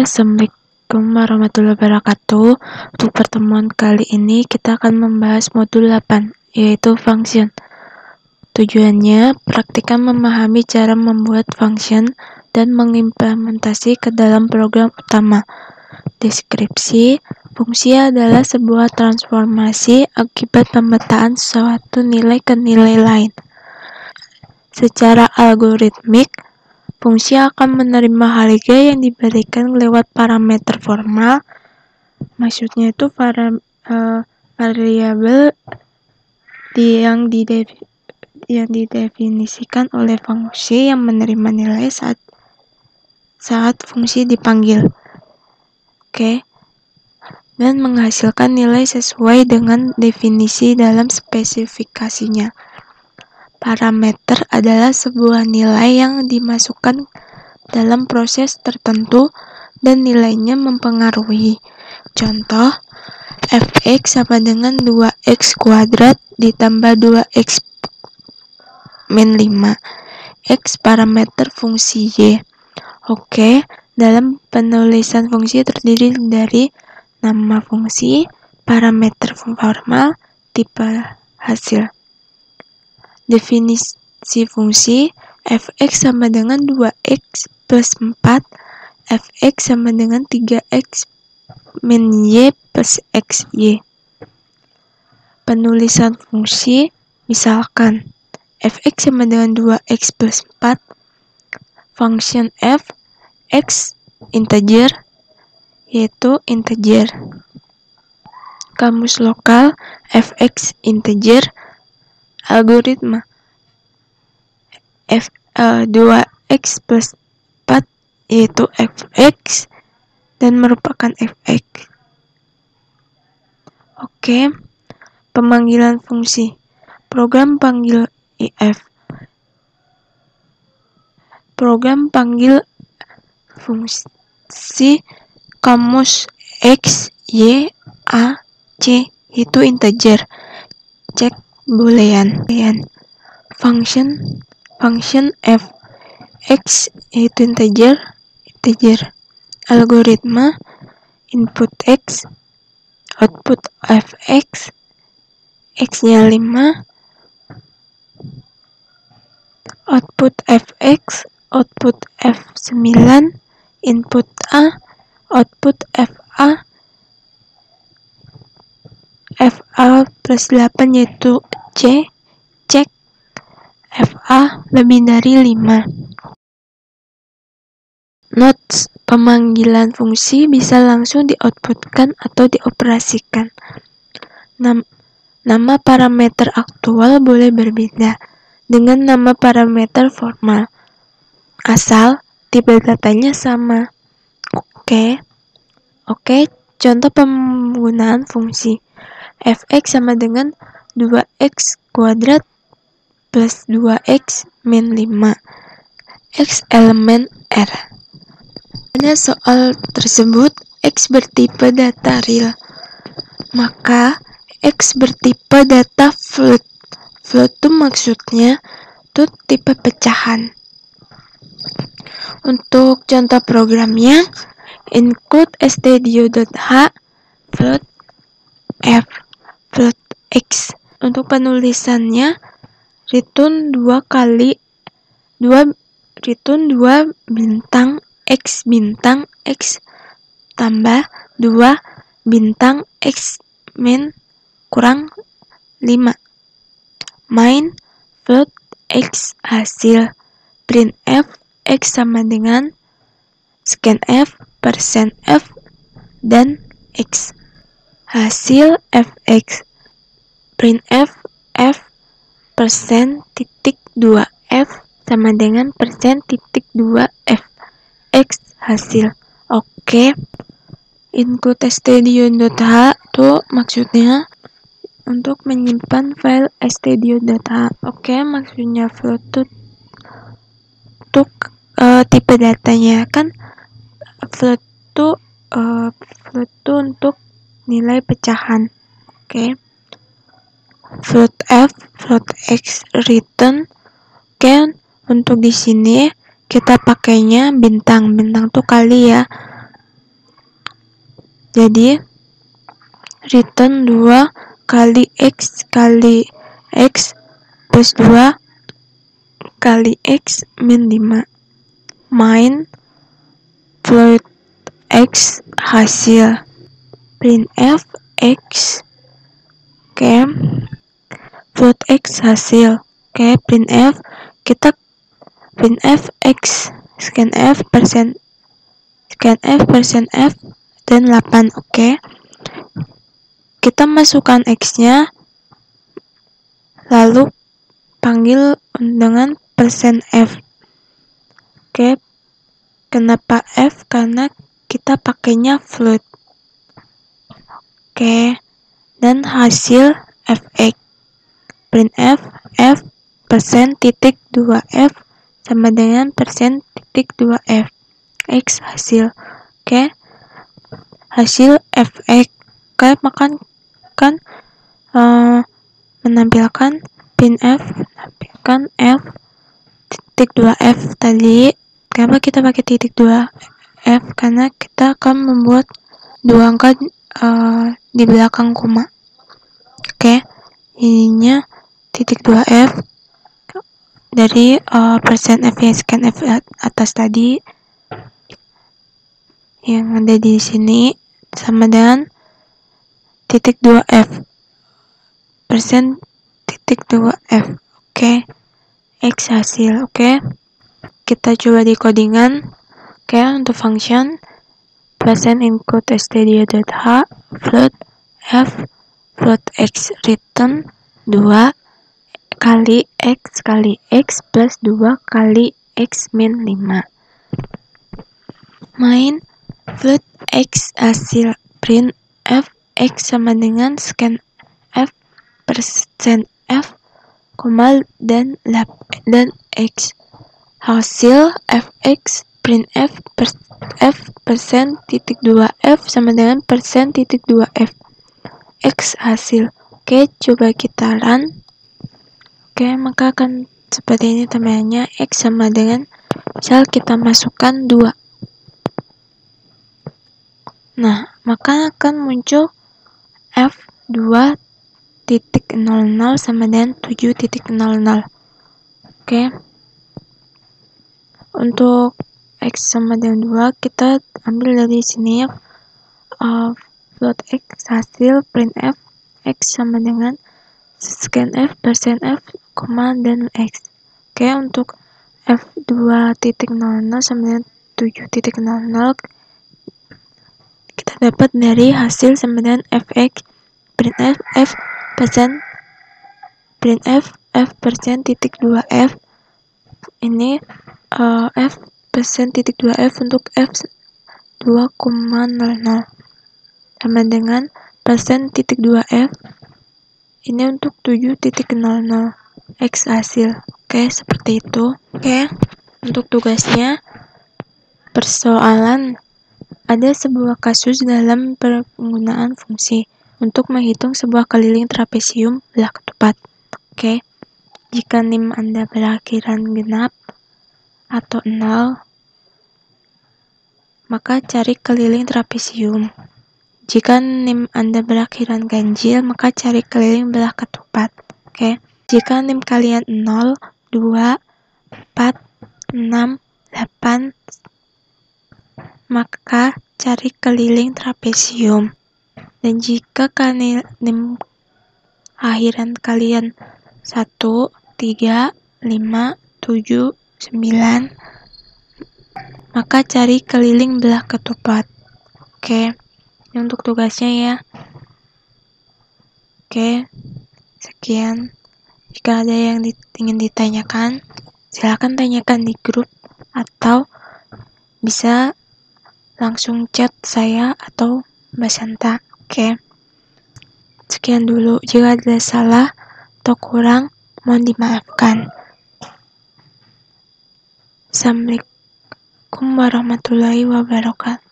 Assalamualaikum warahmatullahi wabarakatuh. Untuk pertemuan kali ini kita akan membahas modul 8, yaitu function. Tujuannya, praktikkan memahami cara membuat function dan mengimplementasi ke dalam program utama. Deskripsi, fungsi adalah sebuah transformasi akibat pemetaan suatu nilai ke nilai lain. Secara algoritmik, fungsi akan menerima harga yang diberikan lewat parameter formal. Maksudnya itu variabel yang didefinisikan oleh fungsi yang menerima nilai saat fungsi dipanggil. Dan menghasilkan nilai sesuai dengan definisi dalam spesifikasinya. Parameter adalah sebuah nilai yang dimasukkan dalam proses tertentu dan nilainya mempengaruhi. Contoh, fx sama dengan 2x kuadrat ditambah 2x min 5. X parameter fungsi y. Dalam penulisan fungsi terdiri dari nama fungsi, parameter formal, tipe hasil. Definisi fungsi, fx sama dengan 2x plus 4, fx sama dengan 3x min y plus xy. Penulisan fungsi, misalkan, fx sama dengan 2x plus 4, function f, x integer, yaitu integer. Kamus lokal, fx integer, algoritma 2x plus 4 yaitu fx dan merupakan fx. Pemanggilan fungsi. Program panggil if. Program panggil fungsi kamus x, y, a, c itu integer. Cek boolean. Function f, x yaitu integer. Algoritma input x, output fx, x-nya 5, output fx, output f9, input a, output fa plus 8 yaitu c, cek fa lebih dari 5. Notes, pemanggilan fungsi bisa langsung di-outputkan atau dioperasikan. Nama parameter aktual boleh berbeda dengan nama parameter formal, asal tipe datanya sama. Contoh penggunaan fungsi. Fx sama dengan 2x kuadrat plus 2x min 5. X elemen R. Pada soal tersebut, X bertipe data real, maka X bertipe data float. Float itu maksudnya itu tipe pecahan. Untuk contoh programnya, include stdio.h float f float x. Untuk penulisannya, return 2 bintang x bintang x tambah 2 bintang x min kurang 5. Main float x hasil. Printf x sama dengan scanf, %f, dan x. Hasil fx. Printf f %2 f sama dengan %2f. X hasil. Include stdio.h itu maksudnya untuk menyimpan file stdio.h. Maksudnya float itu untuk tipe datanya kan. Float itu untuk nilai pecahan. Float f, float x, return. Untuk di sini kita pakainya bintang tuh kali ya. Jadi return 2 kali X plus 2 kali X min 5. Main float X hasil. Printf X. Oke. Float X hasil. Oke, printf X scanf persen F dan 8. Oke. Kita masukkan X-nya lalu panggil dengan persen %F. Oke. Kenapa F? Karena kita pakainya float. Oke. Dan hasil fx. Printf F persen titik 2F sama dengan persen titik 2F. X hasil. Oke. Hasil fx. Oke, kan menampilkan printf menampilkan F titik 2F tadi. Kenapa kita pakai titik 2F? Karena kita akan membuat dua angka di belakang koma. Oke, ininya titik 2F dari persen F yang scan F atas tadi yang ada di sini sama dengan titik 2F persen titik 2F. Oke. X hasil. Oke. Kita coba di codingan. Oke, untuk function persen include stdio.h float F float X return 2 kali X plus 2 kali X min 5. Main float X hasil. Print F X sama dengan scan F persen F, dan X. Hasil fx printf F persen titik 2F sama dengan persen titik 2F. X hasil. Oke, coba kita run. Oke, maka akan seperti ini tampilannya. X sama dengan, misal kita masukkan 2. Nah, maka akan muncul F2.00 sama dengan 7.00. Oke. Untuk X sama dengan 2, kita ambil dari sini float X hasil printf X sama dengan scanf persen F, dan X. Oke, untuk F2.00 sama dengan 7.00 kita dapat dari hasil sama dengan fx printf F persen titik 2F. Ini F persen titik 2F untuk F 2,00 sama dengan persen titik 2F ini untuk 7.00 X hasil. Oke, seperti itu. Oke, untuk tugasnya persoalan ada sebuah kasus dalam penggunaan fungsi untuk menghitung sebuah keliling trapesium belah ketupat. Oke, jika NIM Anda berakhiran genap atau 0, maka cari keliling trapesium. Jika NIM Anda berakhiran ganjil, maka cari keliling belah ketupat. Oke. Jika NIM kalian 0, 2, 4, 6, 8, maka cari keliling trapesium. Dan jika NIM akhiran kalian 1, 3, 5, 7, 9, maka cari keliling belah ketupat. Oke, ini untuk tugasnya ya. Oke, sekian. Jika ada yang ingin ditanyakan, silakan tanyakan di grup atau bisa langsung chat saya atau Mbak Santa. Oke, sekian dulu. Jika ada salah atau kurang, mohon dimaafkan. Assalamualaikum warahmatullahi wabarakatuh.